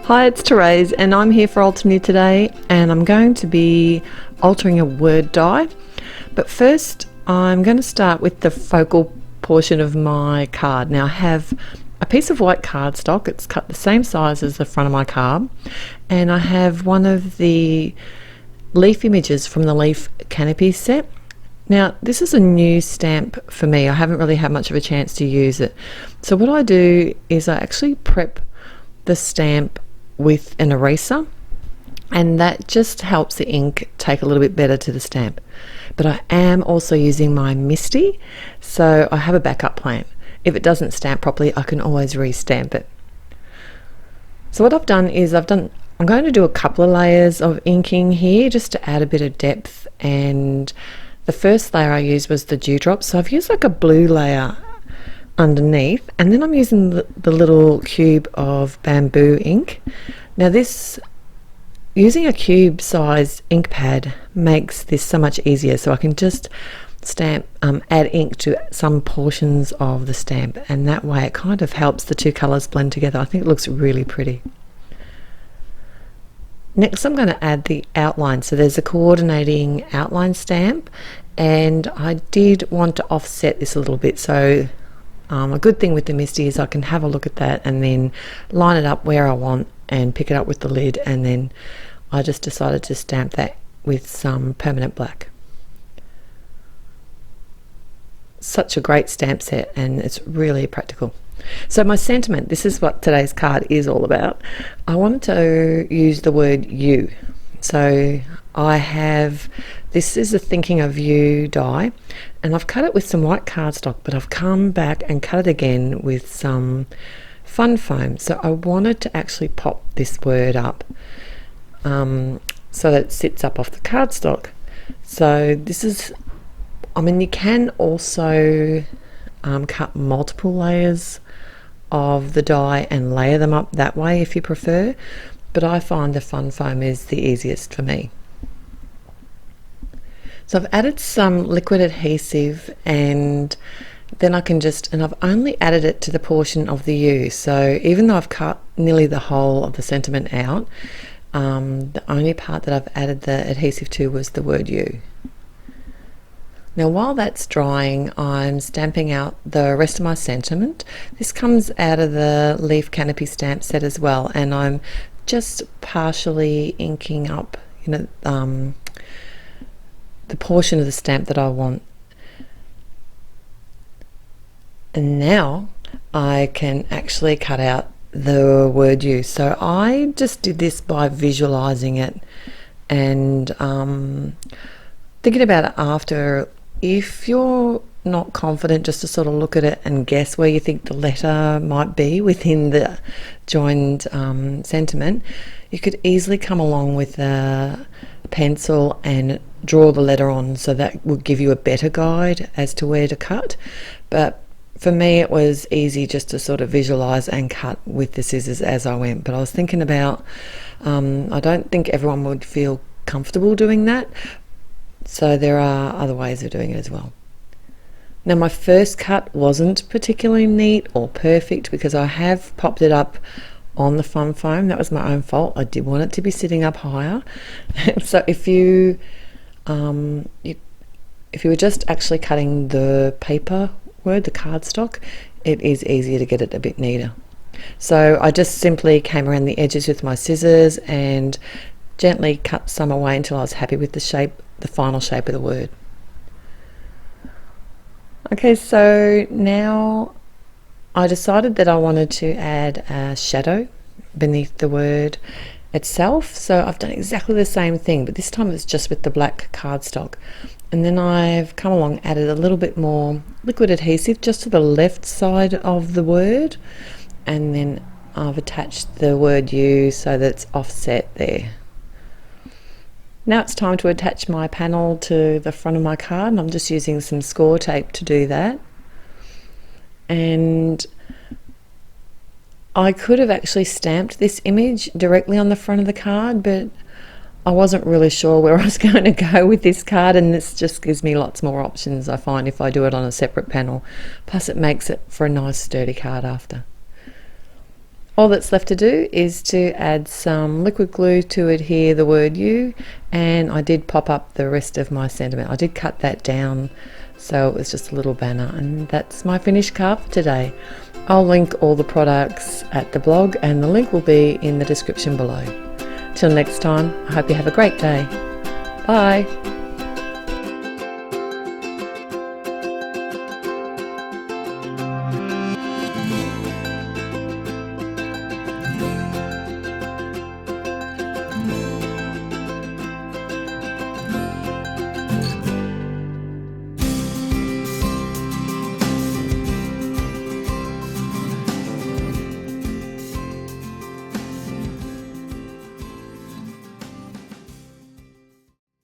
Hi, it's Therese and I'm here for Altenew today, and I'm going to be altering a word die. But first I'm going to start with the focal portion of my card. Now I have a piece of white cardstock. It's cut the same size as the front of my card, and I have one of the leaf images from the leaf canopy set. Now this is a new stamp for me. I haven't really had much of a chance to use it. So what I do is I actually prep the stamp with an eraser, and that just helps the ink take a little bit better to the stamp. But I am also using my MISTI, so I have a backup plan. If it doesn't stamp properly, I can always re-stamp it. So what I've done is I'm going to do a couple of layers of inking here just to add a bit of depth, and the first layer I used was the dewdrop, so I've used like a blue layer underneath, and then I'm using the little cube of bamboo ink. Now this, using a cube sized ink pad makes this so much easier, so I can just stamp, add ink to some portions of the stamp, and that way it kind of helps the two colors blend together. I think it looks really pretty. Next I'm going to add the outline, so there's a coordinating outline stamp, and I did want to offset this a little bit, so a good thing with the MISTI is I can have a look at that and then line it up where I want and pick it up with the lid, and then I just decided to stamp that with some permanent black. Such a great stamp set, and it's really practical. So my sentiment, this is what today's card is all about. I wanted to use the word you. So I have, this is a thinking of you die, and I've cut it with some white cardstock, but I've come back and cut it again with some fun foam. So I wanted to actually pop this word up so that it sits up off the cardstock. So this is, I mean, you can also cut multiple layers of the die and layer them up that way if you prefer, but I find the fun foam is the easiest for me. So I've added some liquid adhesive, and then I can just, and I've only added it to the portion of the U, so even though I've cut nearly the whole of the sentiment out, the only part that I've added the adhesive to was the word U. Now while that's drying, I'm stamping out the rest of my sentiment. This comes out of the leaf canopy stamp set as well, and I'm just partially inking up, you know, the portion of the stamp that I want. And now I can actually cut out the word you. So I just did this by visualizing it and thinking about it after. If you're not confident, just to sort of look at it and guess where you think the letter might be within the joined sentiment, you could easily come along with a pencil and draw the letter on, so that will give you a better guide as to where to cut. But for me it was easy just to sort of visualize and cut with the scissors as I went. But I was thinking about, I don't think everyone would feel comfortable doing that, so there are other ways of doing it as well. Now my first cut wasn't particularly neat or perfect because I have popped it up on the fun foam. That was my own fault. I did want it to be sitting up higher. So if you were just actually cutting the paper word, the cardstock, it is easier to get it a bit neater. So I just simply came around the edges with my scissors and gently cut some away until I was happy with the shape, the final shape of the word. Okay, so now I decided that I wanted to add a shadow beneath the word itself. So I've done exactly the same thing, but this time it's just with the black cardstock. And then I've come along, added a little bit more liquid adhesive just to the left side of the word, and then I've attached the word you so that it's offset there. Now it's time to attach my panel to the front of my card, and I'm just using some score tape to do that. And I could have actually stamped this image directly on the front of the card, but I wasn't really sure where I was going to go with this card, and this just gives me lots more options, I find, if I do it on a separate panel. Plus it makes it for a nice sturdy card after. All that's left to do is to add some liquid glue to adhere the word "you," and I did pop up the rest of my sentiment. I did cut that down so it was just a little banner, and that's my finished card for today. I'll link all the products at the blog, and the link will be in the description below. Till next time, I hope you have a great day. Bye.